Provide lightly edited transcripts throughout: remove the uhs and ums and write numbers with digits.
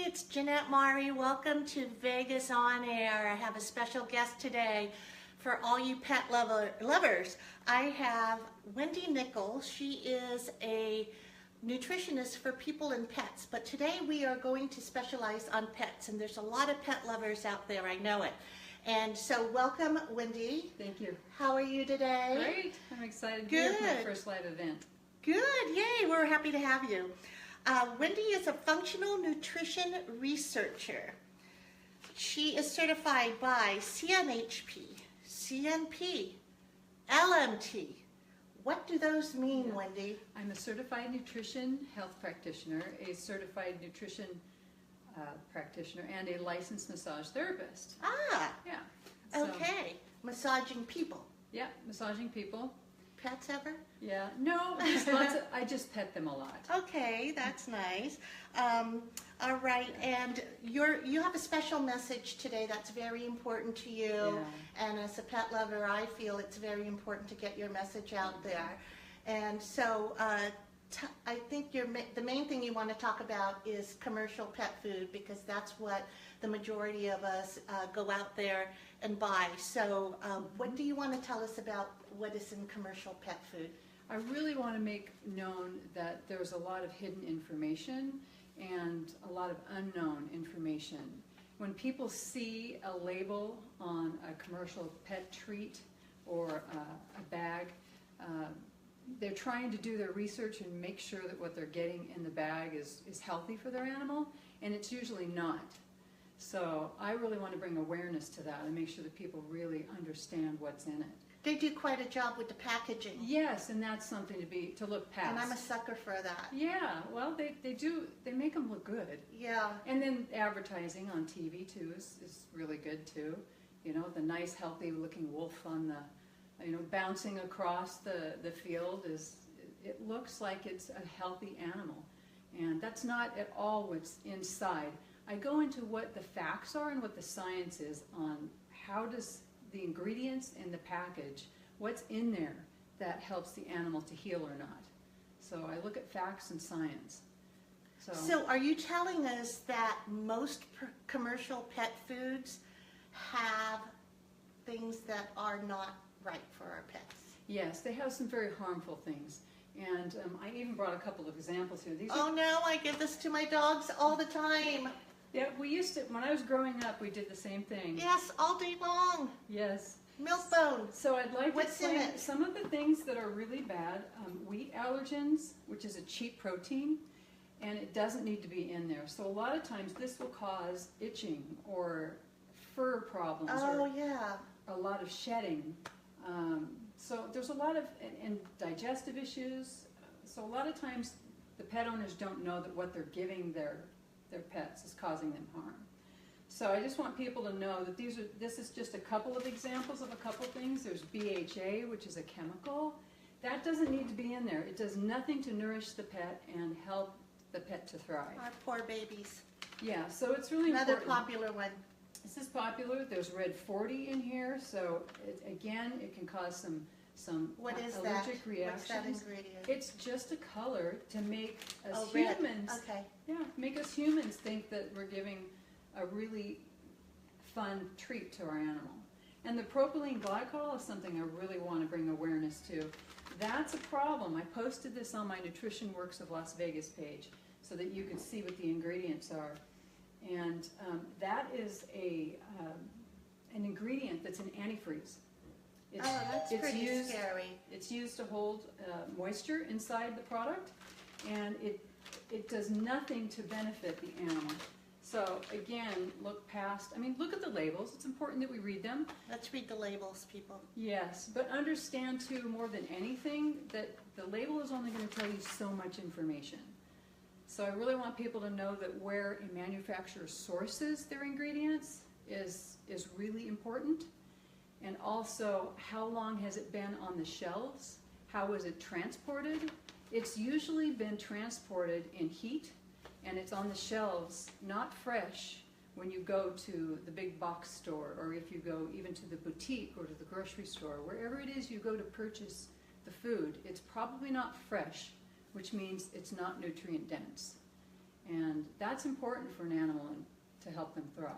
it's Jeanette Mari. Welcome to Vegas On Air. I have a special guest today for all you pet lovers. I have Wendy Nickell. She is a nutritionist for people and pets, but today we are going to specialize on pets, and there's a lot of pet lovers out there, I know it. And so welcome, Wendy. Thank you. How are you today? Great. I'm excited to be here for my first live event. Good. Yay. We're happy to have you. Wendy is a functional nutrition researcher. She is certified by CNHP, CNP, LMT. What do those mean, Wendy? I'm a certified nutrition health practitioner, a certified nutrition practitioner, and a licensed massage therapist. Ah. Yeah. Okay. Massaging people. Yeah, massaging people. Pets ever? Yeah. No, there's lots of, I just pet them a lot. Okay, that's nice. All right, and you have a special message today that's very important to you. Yeah. And as a pet lover, I feel it's very important to get your message out there. And so I think the main thing you want to talk about is commercial pet food, because that's what the majority of us go out there and buy. So what do you want to tell us about what is in commercial pet food? I really want to make known that there's a lot of hidden information and a lot of unknown information. When people see a label on a commercial pet treat or a bag, they're trying to do their research and make sure that what they're getting in the bag is healthy for their animal, and it's usually not. So I really want to bring awareness to that and make sure that people really understand what's in it. They do quite a job with the packaging. Yes, and that's something to look past. And I'm a sucker for that. Yeah, well, they make them look good. Yeah. And then advertising on TV too is really good too. You know, the nice, healthy looking wolf on the, bouncing across the field it looks like it's a healthy animal. And that's not at all what's inside. I go into what the facts are and what the science is on how does the ingredients in the package, what's in there that helps the animal to heal or not. So I look at facts and science. So are you telling us that most commercial pet foods have things that are not right for our pets? Yes, they have some very harmful things. And I even brought a couple of examples here. Oh no, I give this to my dogs all the time. Yeah, we used to, when I was growing up, we did the same thing. Yes, all day long. Yes. Milk bone. So I'd like to What's in explain it? some of the things that are really bad. Wheat allergens, which is a cheap protein, and it doesn't need to be in there. So a lot of times this will cause itching or fur problems or a lot of shedding. So there's a lot of, and digestive issues. So a lot of times the pet owners don't know that what they're giving their pets is causing them harm. So I just want people to know that this is just a couple of examples of a couple things. There's BHA, which is a chemical. That doesn't need to be in there. It does nothing to nourish the pet and help the pet to thrive. Our poor babies. Yeah, so it's really Another important. popular one. This is popular. There's red 40 in here, so again, it can cause some What is allergic that? reactions. What's that ingredient? It's just a color to make us red. humans. Okay. Yeah, make us humans think that we're giving a really fun treat to our animal. And the propylene glycol is something I really want to bring awareness to. That's a problem. I posted this on my Nutrition Works of Las Vegas page so that you can see what the ingredients are. And that is an ingredient that's an antifreeze. That's pretty scary. It's used to hold moisture inside the product, and it does nothing to benefit the animal. So again, look at the labels. It's important that we read them. Let's read the labels, people. Yes, but understand too, more than anything, that the label is only going to tell you so much information. So I really want people to know that where a manufacturer sources their ingredients is really important. And also, how long has it been on the shelves? How was it transported? It's usually been transported in heat, and it's on the shelves, not fresh, when you go to the big box store, or if you go even to the boutique or to the grocery store, wherever it is you go to purchase the food, it's probably not fresh, which means it's not nutrient dense. And that's important for an animal and to help them thrive.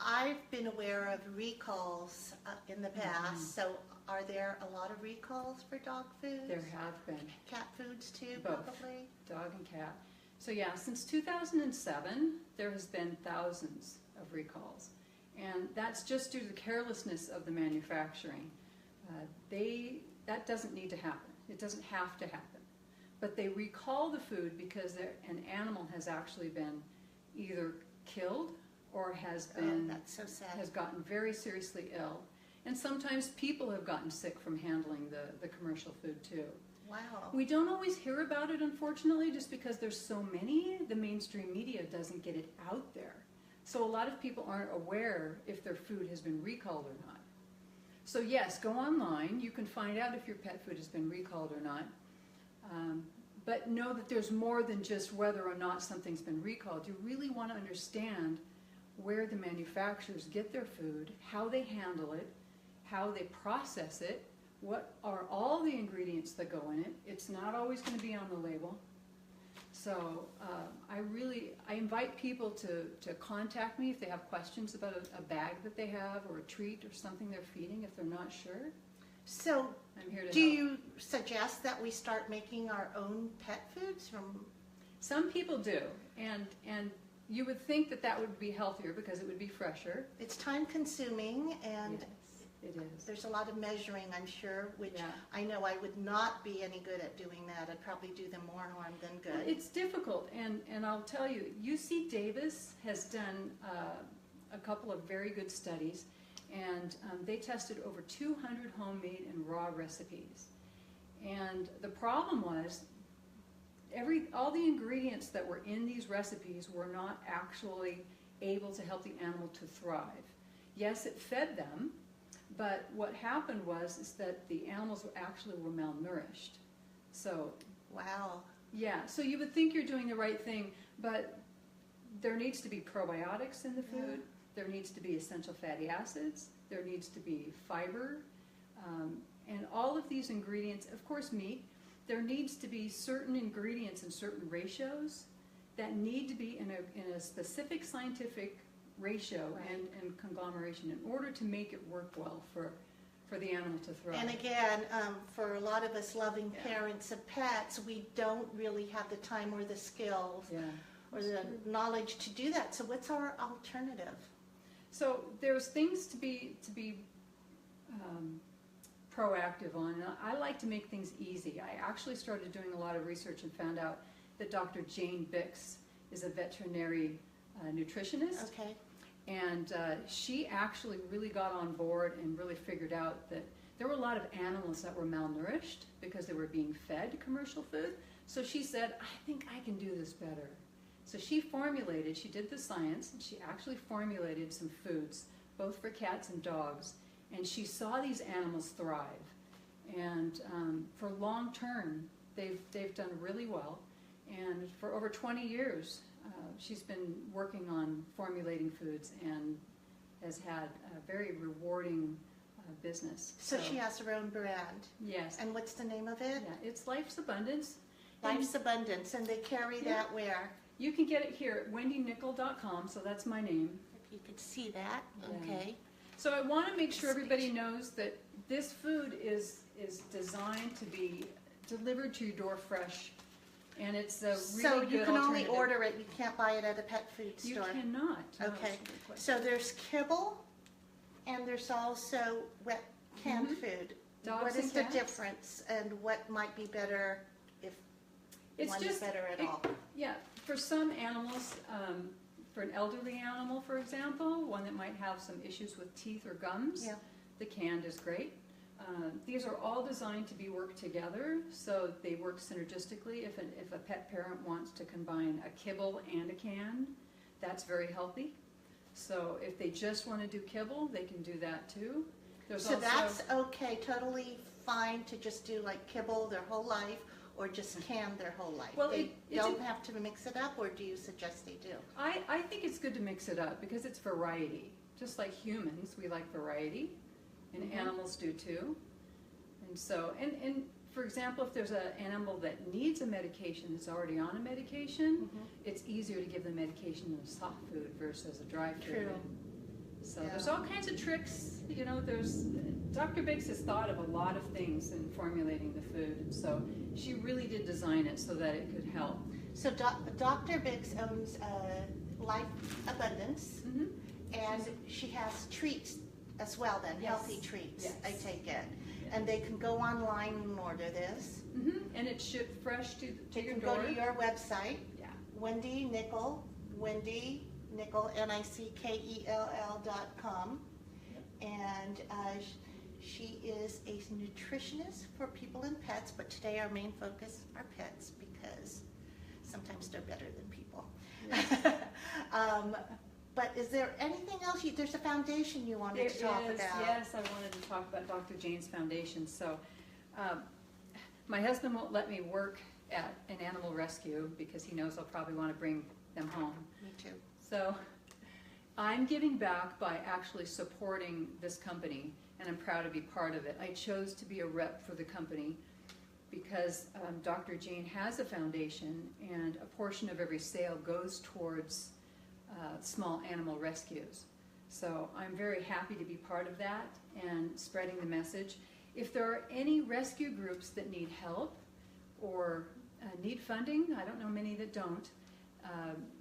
I've been aware of recalls in the past, so are there a lot of recalls for dog foods? There have been. Cat foods too, Both. probably? Dog and cat. So yeah, since 2007, there has been thousands of recalls. And that's just due to the carelessness of the manufacturing. That doesn't need to happen. It doesn't have to happen. But they recall the food because an animal has actually been either killed or has That's so sad. has gotten very seriously ill. And sometimes people have gotten sick from handling the commercial food too. Wow. We don't always hear about it, unfortunately, just because there's so many. The mainstream media doesn't get it out there. So a lot of people aren't aware if their food has been recalled or not. So yes, go online. You can find out if your pet food has been recalled or not. But know that there's more than just whether or not something's been recalled. You really want to understand where the manufacturers get their food, how they handle it, how they process it, what are all the ingredients that go in it. It's not always going to be on the label. So I invite people to contact me if they have questions about a bag that they have or a treat or something they're feeding if they're not sure. So I'm here to do help. you suggest that we start making our own pet foods from? Some people do, and you would think that would be healthier because it would be fresher. It's time consuming, and Yes, it is. there's a lot of measuring, I'm sure, which Yeah. I know I would not be any good at doing that. I'd probably do them more harm than Well, good. it's difficult, and I'll tell you, UC Davis has done a couple of very good studies, and they tested over 200 homemade and raw recipes. And the problem was, all the ingredients that were in these recipes were not actually able to help the animal to thrive. Yes, it fed them, but what happened is that the animals actually were malnourished. So Wow. yeah, so you would think you're doing the right thing, but there needs to be probiotics in the food, there needs to be essential fatty acids, there needs to be fiber, and all of these ingredients, of course meat, there needs to be certain ingredients in certain ratios that need to be in a specific scientific ratio and conglomeration in order to make it work well for the animal to thrive. And again, for a lot of us loving parents of pets, we don't really have the time or the skills or the knowledge to do that. So what's our alternative? So there's things to be proactive on. And I like to make things easy. I actually started doing a lot of research and found out that Dr. Jane Bix is a veterinary nutritionist. Okay. And she actually really got on board and really figured out that there were a lot of animals that were malnourished because they were being fed commercial food. So she said, I think I can do this better. So she did the science, and she actually formulated some foods, both for cats and dogs, and she saw these animals thrive. And for long term, they've done really well. And for over 20 years, she's been working on formulating foods and has had a very rewarding business. So she has her own brand. Yes. And what's the name of it? Yeah, it's Life's Abundance. Life's Abundance. And they carry that where? You can get it here at wendynickell.com, so that's my name. If you could see that. Yeah. Okay. So I want to make sure everybody knows that this food is designed to be delivered to your door fresh, and it's a really So good you can only alternative. order it. You can't buy it at a pet food You store. cannot. No, Okay. it's really quite- So there's kibble, and there's also wet canned Mhm. food. Dogs What and is the cats. difference, and what might be better if It's one just is better at it- all? Yeah, for some animals, for an elderly animal, for example, one that might have some issues with teeth or gums, Yeah. the canned is great. These are all designed to be worked together, so they work synergistically. If a pet parent wants to combine a kibble and a can, that's very healthy. So if they just want to do kibble, they can do that too. There's So also, that's okay, totally fine to just do like kibble their whole life, or just can their whole life? Well, They it's don't have to mix it up, or do you suggest they do? I think it's good to mix it up because it's variety. Just like humans, we like variety, and animals do too. And so, and for example, if there's an animal that needs a medication that's already on a medication, it's easier to give the medication in a soft food versus a dry food. True. So Yeah. there's all kinds of tricks. You know, Dr. Biggs has thought of a lot of things in formulating the food, and so she really did design it so that it could help. So Dr. Biggs owns Life Abundance, and she has treats as well then, Yes. healthy treats, Yes. I take it. And they can go online and order this. And it's shipped fresh to They your can door. go to your website, Yeah. Wendy Nickell, Nickell.com. And she is a nutritionist for people and pets, but today our main focus are pets because sometimes they're better than people. But is there anything else? There's a foundation you wanted to talk about. Yes, I wanted to talk about Dr. Jane's Foundation. So my husband won't let me work at an animal rescue because he knows I'll probably want to bring them home. Me too. So I'm giving back by actually supporting this company, and I'm proud to be part of it. I chose to be a rep for the company because Dr. Jane has a foundation, and a portion of every sale goes towards small animal rescues. So I'm very happy to be part of that and spreading the message. If there are any rescue groups that need help or need funding, I don't know many that don't,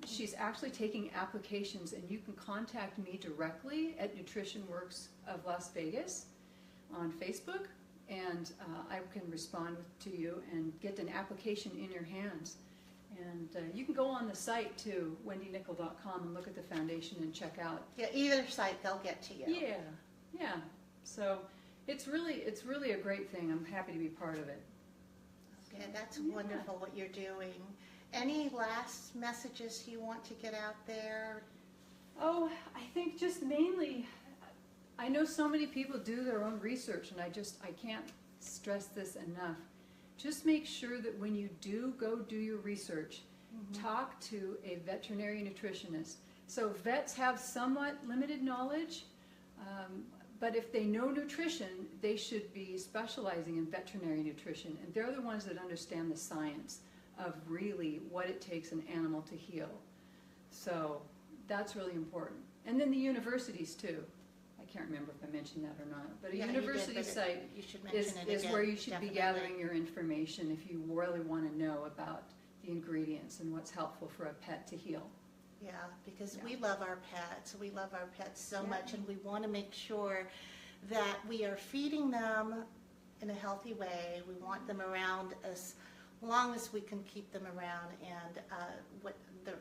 she's actually taking applications, and you can contact me directly at Nutrition Works of Las Vegas on Facebook, and I can respond to you and get an application in your hands. And you can go on the site to wendynickell.com and look at the foundation and check out. Yeah, either site they'll get to you. Yeah. So it's really a great thing. I'm happy to be part of it. Okay, that's wonderful what you're doing. Any last messages you want to get out there? Oh, I think just mainly, I know so many people do their own research, and I can't stress this enough. Just make sure that when you do go do your research, talk to a veterinary nutritionist. So vets have somewhat limited knowledge, but if they know nutrition, they should be specializing in veterinary nutrition, and they're the ones that understand the science of really what it takes an animal to heal. So that's really important. And then the universities too. I can't remember if I mentioned that or not, but a university site is where you should be gathering your information if you really want to know about the ingredients and what's helpful for a pet to heal. Yeah, because we love our pets. We love our pets so much, and we want to make sure that we are feeding them in a healthy way. We want them around as long as we can keep them around, and they're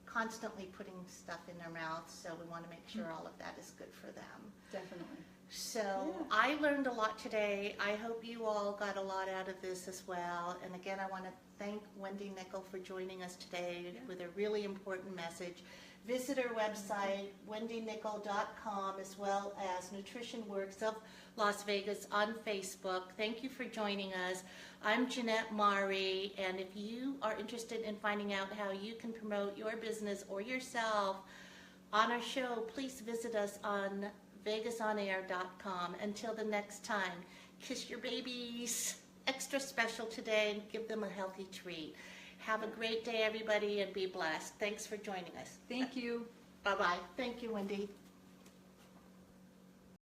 constantly putting stuff in their mouths, so we want to make sure all of that is good for them. Definitely. So I learned a lot today. I hope you all got a lot out of this as well. And again, I want to thank Wendy Nickell for joining us today with a really important message. Visit our website, wendynickell.com, as well as Nutrition Works of Las Vegas on Facebook. Thank you for joining us. I'm Jeanette Mari, and if you are interested in finding out how you can promote your business or yourself on our show, please visit us on vegasonair.com. Until the next time, kiss your babies extra special today and give them a healthy treat. Have a great day, everybody, and be blessed. Thanks for joining us. Thank you. Bye-bye. Thank you, Wendy.